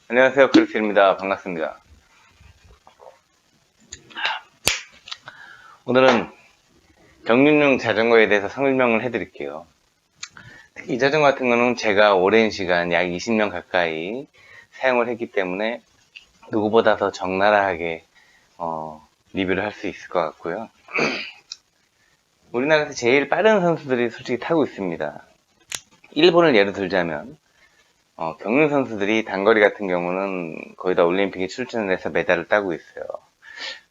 안녕하세요. 크리스입니다. 반갑습니다. 오늘은 경륜용 자전거에 대해서 설명을 해드릴게요. 이 자전거 같은 거는 제가 오랜 시간, 약 20년 가까이 사용을 했기 때문에 누구보다 더 적나라하게 리뷰를 할 수 있을 것 같고요. 우리나라에서 제일 빠른 선수들이 솔직히 타고 있습니다. 일본을 예로 들자면 경륜 선수들이 단거리 같은 경우는 거의 다 올림픽에 출전을 해서 메달을 따고 있어요.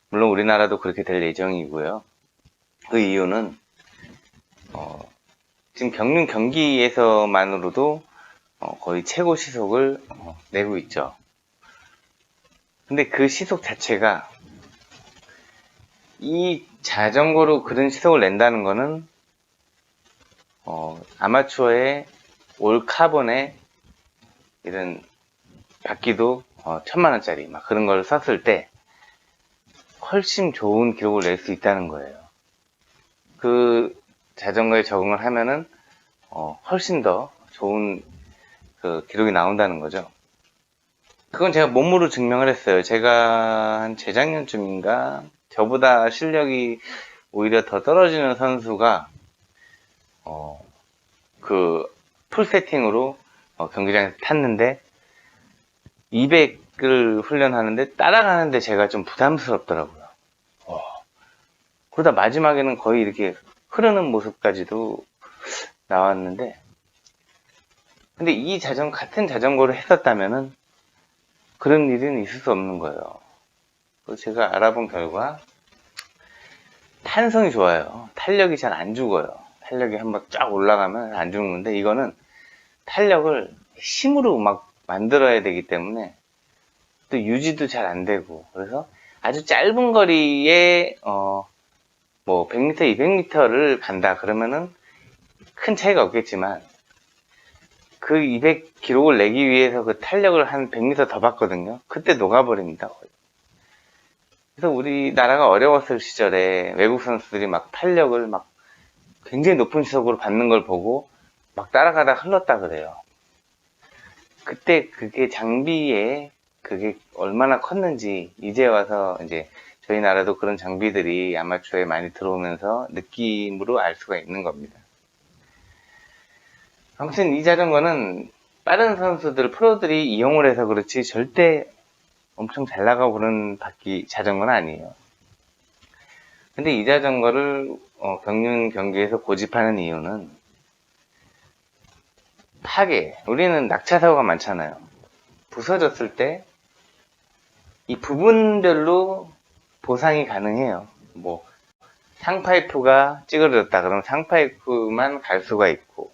물론 우리나라도 그렇게 될 예정이고요. 그 이유는 지금 경륜 경기에서만으로도 거의 최고 시속을 내고 있죠. 근데 그 시속 자체가 이 자전거로 그런 시속을 낸다는 거는 아마추어의 올 카본의 이런 바퀴도 1000만원짜리 막 그런 걸 썼을 때 훨씬 좋은 기록을 낼 수 있다는 거예요. 그 자전거에 적응을 하면은 훨씬 더 좋은 그 기록이 나온다는 거죠. 그건 제가 몸으로 증명을 했어요. 제가 한 재작년쯤인가 저보다 실력이 오히려 더 떨어지는 선수가 그 풀 세팅으로 경기장에서 탔는데 200을 훈련하는데 따라가는데 제가 좀 부담스럽더라고요. 그러다 마지막에는 거의 이렇게 흐르는 모습까지도 나왔는데, 근데 이 같은 자전거를 했었다면은 그런 일은 있을 수 없는 거예요. 그래서 제가 알아본 결과 탄성이 좋아요. 탄력이 잘 안 죽어요. 탄력이 한번 쫙 올라가면 안 죽는데, 이거는 탄력을 힘으로 막 만들어야 되기 때문에 또 유지도 잘 안 되고, 그래서 아주 짧은 거리에 뭐 100m, 200m를 간다 그러면은 큰 차이가 없겠지만 그 200 기록을 내기 위해서 그 탄력을 한 100m 더 받거든요. 그때 녹아버립니다. 거의. 그래서 우리나라가 어려웠을 시절에 외국 선수들이 막 탄력을 막 굉장히 높은 시속으로 받는 걸 보고 막 따라가다 흘렀다 그래요. 그때 그게 장비에 그게 얼마나 컸는지 이제 와서 이제 저희 나라도 그런 장비들이 아마추어에 많이 들어오면서 느낌으로 알 수가 있는 겁니다. 아무튼 이 자전거는 빠른 선수들, 프로들이 이용을 해서 그렇지 절대 엄청 잘 나가고 그런 자전거는 아니에요. 근데 이 자전거를 경륜 경기에서 고집하는 이유는 우리는 낙차 사고가 많잖아요. 부서졌을 때 이 부분별로 보상이 가능해요. 뭐 상파이프가 찌그러졌다 그러면 상파이프만 갈 수가 있고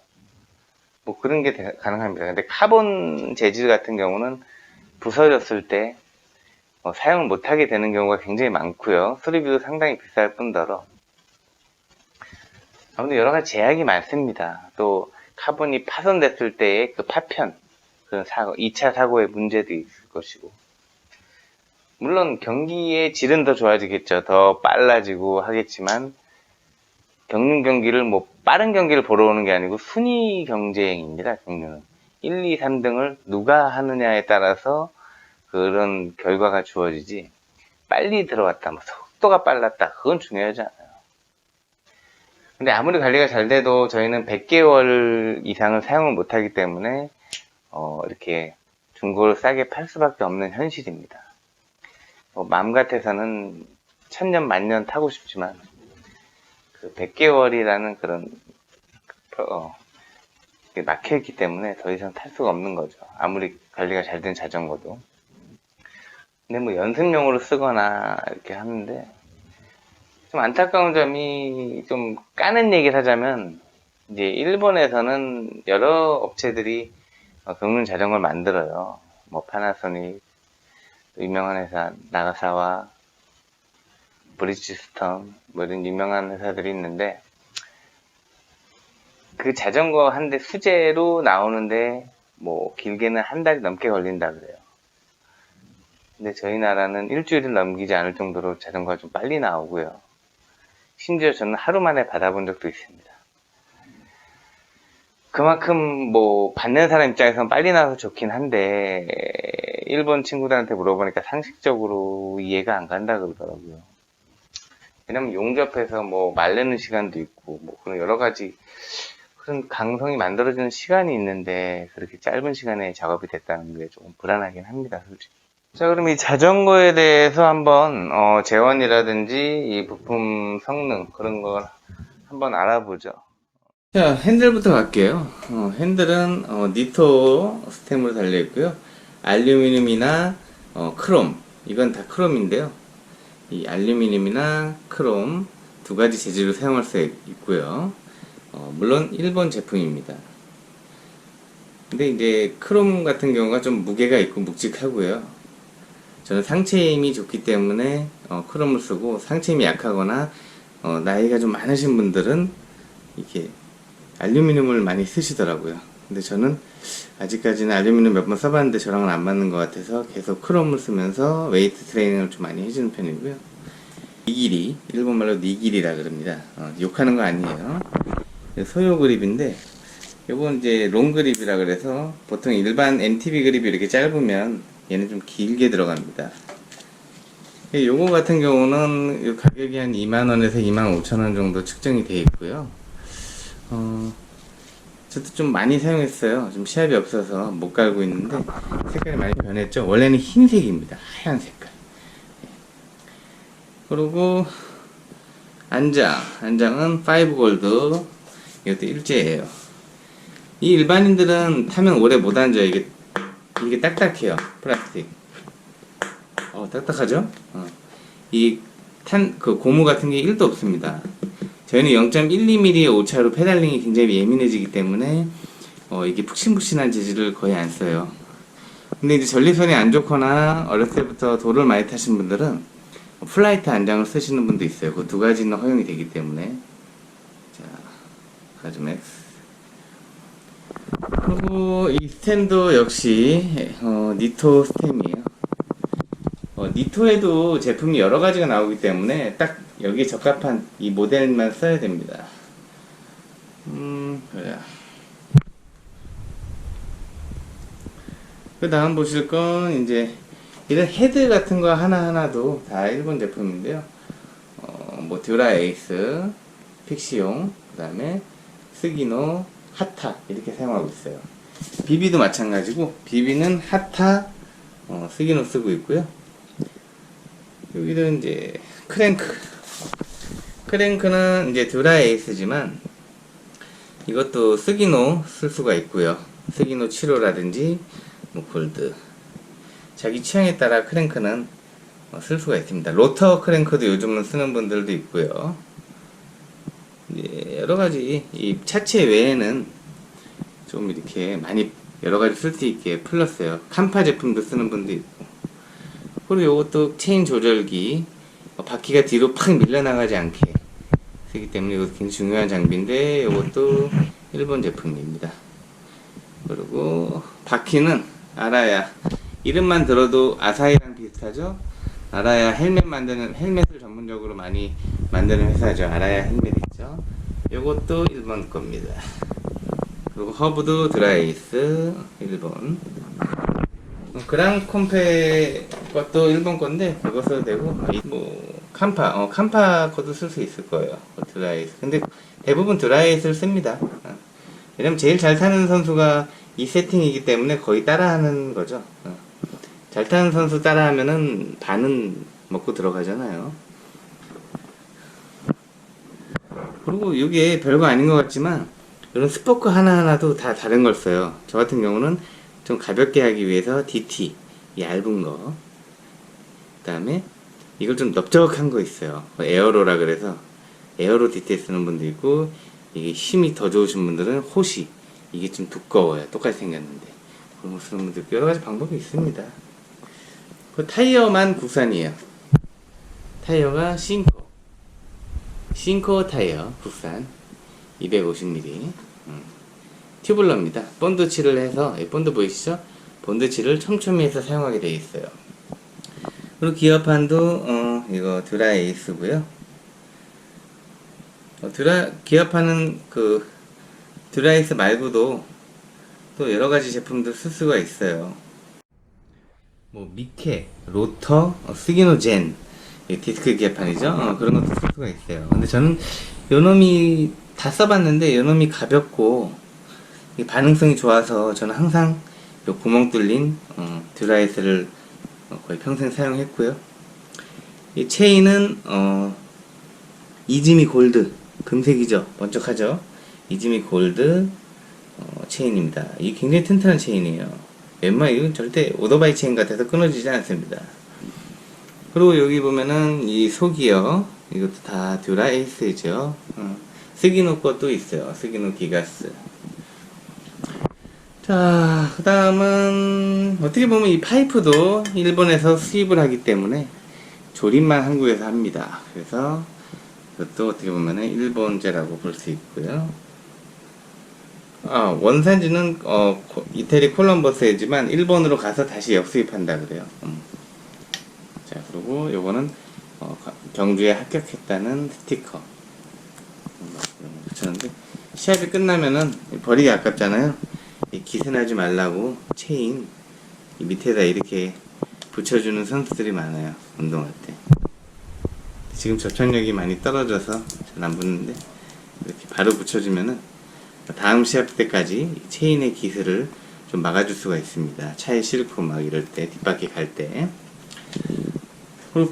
뭐 그런 게 가능합니다. 근데 카본 재질 같은 경우는 부서졌을 때 사용을 못하게 되는 경우가 굉장히 많고요. 수리비도 상당히 비쌀 뿐더러 아무튼 여러 가지 제약이 많습니다. 또 카본이 파손됐을 때의 그 파편, 그런 사고, 2차 사고의 문제도 있을 것이고, 물론 경기의 질은 더 좋아지겠죠. 더 빨라지고 하겠지만 경륜 경기를 뭐 빠른 경기를 보러 오는 게 아니고 순위 경쟁입니다. 경륜은 1, 2, 3등을 누가 하느냐에 따라서 그런 결과가 주어지지, 빨리 들어왔다, 뭐 속도가 빨랐다, 그건 중요하지 않아요. 근데 아무리 관리가 잘 돼도 저희는 100개월 이상을 사용을 못하기 때문에 이렇게 중고를 싸게 팔 수밖에 없는 현실입니다. 마음 같아서는 천년 만년 타고 싶지만 그 100개월이라는 그런 막혀있기 때문에 더 이상 탈 수가 없는 거죠. 아무리 관리가 잘 된 자전거도. 근데 뭐 연습용으로 쓰거나 이렇게 하는데, 좀 안타까운 점이, 좀 까는 얘기를 하자면, 이제 일본에서는 여러 업체들이 경륜 자전거를 만들어요. 뭐 파나소닉, 유명한 회사 나가사와, 브리지스턴, 뭐 이런 유명한 회사들이 있는데, 그 자전거 한 대 수제로 나오는데 뭐 길게는 한 달이 넘게 걸린다 그래요. 근데 저희 나라는 일주일을 넘기지 않을 정도로 자전거가 좀 빨리 나오고요. 심지어 저는 하루 만에 받아본 적도 있습니다. 그만큼 뭐 받는 사람 입장에서는 빨리 나와서 좋긴 한데, 일본 친구들한테 물어보니까 상식적으로 이해가 안 간다 그러더라고요. 왜냐면 용접해서 뭐 마르는 시간도 있고 뭐 그런 여러 가지 그런 강성이 만들어지는 시간이 있는데 그렇게 짧은 시간에 작업이 됐다는 게 조금 불안하긴 합니다, 솔직히. 자, 그럼 이 자전거에 대해서 한번 재원이라든지 이 부품 성능 그런 걸 한번 알아보죠. 자, 핸들부터 갈게요. 핸들은 니토 스템으로 달려 있고요. 알루미늄이나 크롬, 이건 다 크롬인데요. 이 알루미늄이나 크롬 두 가지 재질로 사용할 수 있고요. 물론 일본 제품입니다. 근데 이제 크롬 같은 경우가 좀 무게가 있고 묵직하고요. 저는 상체 힘이 좋기 때문에 크롬을 쓰고, 상체 힘이 약하거나 나이가 좀 많으신 분들은 이렇게 알루미늄을 많이 쓰시더라고요. 근데 저는 아직까지는 알루미늄 몇 번 써봤는데 저랑은 안 맞는 것 같아서 계속 크롬을 쓰면서 웨이트 트레이닝을 좀 많이 해주는 편이고요. 니기리, 일본말로 니기리라 그럽니다. 욕하는 거 아니에요. 소요 그립인데, 요건 이제 롱 그립이라 그래서 보통 일반 MTB 그립이 이렇게 짧으면 얘는 좀 길게 들어갑니다. 요거 같은 경우는 가격이 한 2만원에서 25,000원 정도 측정이 되어 있고요. 저도 좀 많이 사용했어요. 좀 시합이 없어서 못 갈고 있는데 색깔이 많이 변했죠. 원래는 흰색입니다. 하얀 색깔. 그리고 안장은 5골드, 이것도 일제예요. 이 일반인들은 타면 오래 못 앉아요. 이게 딱딱해요. 플라스틱. 딱딱하죠? 그 고무 같은 게 1도 없습니다. 저희는 0.12mm의 오차로 페달링이 굉장히 예민해지기 때문에 이게 푹신푹신한 재질을 거의 안 써요. 근데 이제 전리선이 안 좋거나 어렸을 때부터 도를 많이 타신 분들은 플라이트 안장을 쓰시는 분도 있어요. 그 두 가지는 허용이 되기 때문에. 자, 가즈맥스. 그리고 이 스템도 역시 니토 스템이에요. 니토에도 제품이 여러 가지가 나오기 때문에 딱 여기에 적합한 이 모델만 써야 됩니다. 그래요. 그 다음 보실 건 이제 이런 헤드 같은 거 하나하나도 다 일본 제품인데요. 뭐 듀라 에이스, 픽시용, 그 다음에 스기노, 하타 이렇게 사용하고 있어요. 비비도 마찬가지고, 비비는 하타, 스기노 쓰고 있고요. 여기도 이제 크랭크는 이제 듀라 에이스지만 이것도 스기노 쓸 수가 있고요. 스기노 7호라든지 뭐 골드, 자기 취향에 따라 크랭크는 쓸 수가 있습니다. 로터 크랭크도 요즘은 쓰는 분들도 있고요. 여러가지 이 차체 외에는 좀 이렇게 많이 여러가지 쓸 수 있게 풀렸어요. 캄파 제품도 쓰는 분도 있고. 그리고 이것도 체인 조절기, 바퀴가 뒤로 팍 밀려나가지 않게 쓰기 때문에 이것도 굉장히 중요한 장비인데, 이것도 일본 제품입니다. 그리고 바퀴는 아라야, 이름만 들어도 아사히랑 비슷하죠? 아라야 헬멧을 전문적으로 많이 만드는 회사죠. 아라야 헬멧 있죠? 이것도 일본 겁니다. 그리고 허브도 드라이스 일본. 그랑 콤페 것도 일본 건데 그거 써도 되고, 뭐 캄파 것도 쓸 수 있을 거예요. 드라이스. 근데 대부분 드라이스를 씁니다. 왜냐면 제일 잘 타는 선수가 이 세팅이기 때문에 거의 따라하는 거죠. 잘 타는 선수 따라하면은 반은 먹고 들어가잖아요. 그리고 이게 별거 아닌 것 같지만 이런 스포크 하나하나도 다 다른 걸 써요. 저 같은 경우는 좀 가볍게 하기 위해서 DT, 얇은 거, 그 다음에 이걸 좀 넓적한 거 있어요. 에어로라 그래서 에어로 DT 쓰는 분도 있고, 이게 힘이 더 좋으신 분들은 호시, 이게 좀 두꺼워요. 똑같이 생겼는데 그런 거 쓰는 분도 있고, 여러 가지 방법이 있습니다. 그 타이어만 국산이에요. 타이어가 싱코 타이어 국산 250mm 튜블러입니다. 본드칠을 해서, 본드 보이시죠? 본드칠을 촘촘히 해서 사용하게 되어 있어요. 그리고 기어판도 이거 듀라에이스고요. 기어판은 그 듀라에이스 말고도 또 여러 가지 제품들 쓸 수가 있어요. 뭐 미케, 로터, 스기노젠 디스크 기계판이죠. 그런 것도 쓸 수가 있어요. 근데 저는 요놈이 다 써봤는데 요놈이 가볍고 반응성이 좋아서 저는 항상 요 구멍 뚫린 듀라이스를 거의 평생 사용했고요. 이 체인은 이즈미 골드 금색이죠. 번쩍하죠. 이즈미 골드 체인입니다. 이게 굉장히 튼튼한 체인이에요. 웬만하면 이건 절대 오토바이 체인 같아서 끊어지지 않습니다. 그리고 여기 보면은 이 속이요, 이것도 다 듀라에이스죠. 스기노 것도 있어요. 스기노 기가스. 자, 그 다음은 어떻게 보면 이 파이프도 일본에서 수입을 하기 때문에 조립만 한국에서 합니다. 그래서 이것도 어떻게 보면은 일본제라고 볼 수 있고요. 원산지는 이태리 콜럼버스이지만 일본으로 가서 다시 역수입한다 그래요. 자, 그리고 요거는 경주에 합격했다는 스티커 붙였는데, 시합이 끝나면은 버리기 아깝잖아요. 기스나지 말라고 체인 이 밑에다 이렇게 붙여주는 선수들이 많아요, 운동할 때. 지금 접착력이 많이 떨어져서 잘 안 붙는데 이렇게 바로 붙여주면은 다음 시합 때까지 체인의 기스를 좀 막아줄 수가 있습니다. 차에 싣고 막 이럴 때, 뒷바퀴 갈 때. 그리고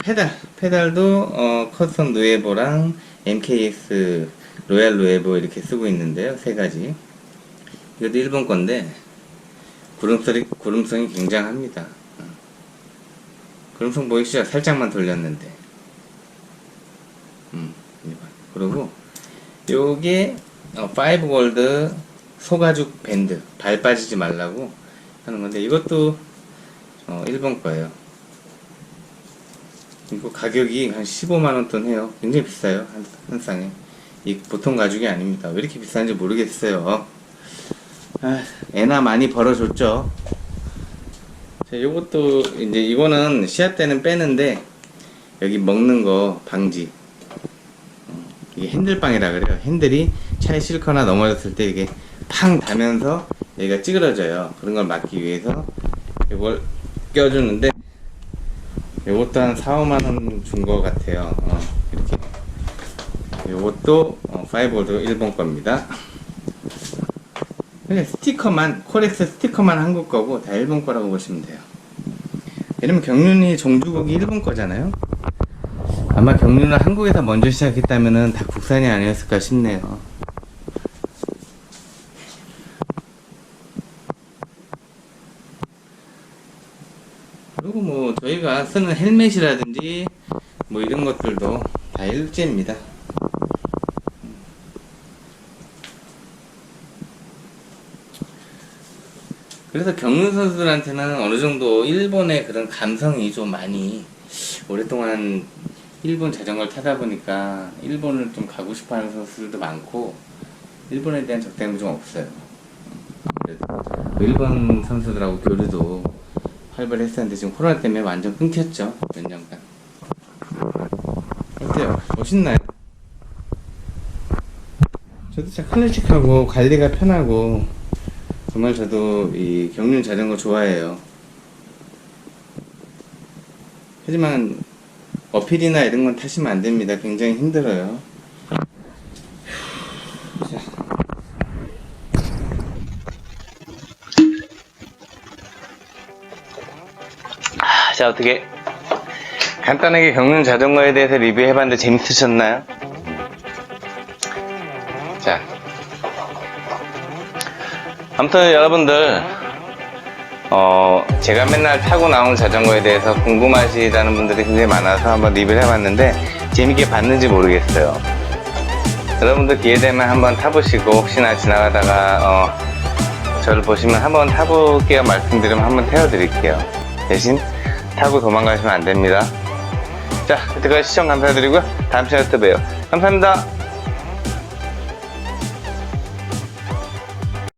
페달도 커스텀 누에보랑 MKS 로얄 누에보 이렇게 쓰고 있는데요. 세 가지. 이것도 일본 건데 구름성이 굉장합니다. 구름성 보이시죠? 살짝만 돌렸는데. 그리고 요게 5골드 소가죽 밴드, 발 빠지지 말라고 하는 건데, 이것도 일본 거예요. 이거 가격이 한 15만원 돈 해요. 굉장히 비싸요. 한 쌍에. 이 보통 가죽이 아닙니다. 왜 이렇게 비싼지 모르겠어요. 애나 많이 벌어줬죠. 자, 요것도 이제 이거는 시합 때는 빼는데, 여기 먹는 거 방지. 이게 핸들방이라 그래요. 핸들이 차에 싣거나 넘어졌을 때 이게 팡 닿으면서 여기가 찌그러져요. 그런 걸 막기 위해서 이걸 껴주는데, 요것도 한 4, 5만원 준 것 같아요. 이렇게. 요것도 5골드 일본 겁니다. 그냥 스티커만, 코렉스 스티커만 한국 거고 다 일본 거라고 보시면 돼요. 왜냐면 경륜이 종주국이 일본 거잖아요. 아마 경륜을 한국에서 먼저 시작했다면은 다 국산이 아니었을까 싶네요. 그리고 뭐 저희가 쓰는 헬멧이라든지 뭐 이런 것들도 다 일제입니다. 그래서 경륜 선수들한테는 어느 정도 일본의 그런 감성이 좀 많이, 오랫동안 일본 자전거를 타다 보니까 일본을 좀 가고 싶어 하는 선수들도 많고, 일본에 대한 적대감이 좀 없어요. 그래도 일본 선수들하고 교류도 활발했었는데 지금 코로나 때문에 완전 끊겼죠. 몇 년간. 어때요? 멋있나요? 저도 진짜 클래식하고 관리가 편하고, 정말 저도 이 경륜 자전거 좋아해요. 하지만 어필이나 이런 건 타시면 안 됩니다. 굉장히 힘들어요. 자, 어떻게 간단하게 경륜 자전거에 대해서 리뷰해봤는데 재밌으셨나요? 자, 아무튼 여러분들 제가 맨날 타고 나온 자전거에 대해서 궁금하시다는 분들이 굉장히 많아서 한번 리뷰를 해봤는데 재밌게 봤는지 모르겠어요. 여러분들 기회되면 한번 타보시고, 혹시나 지나가다가 저를 보시면 한번 타볼게요 말씀드리면 한번 태워드릴게요. 대신 타고 도망가시면 안됩니다. 자, 여태까지 시청 감사드리고요. 다음 시간에 또 봬요. 감사합니다.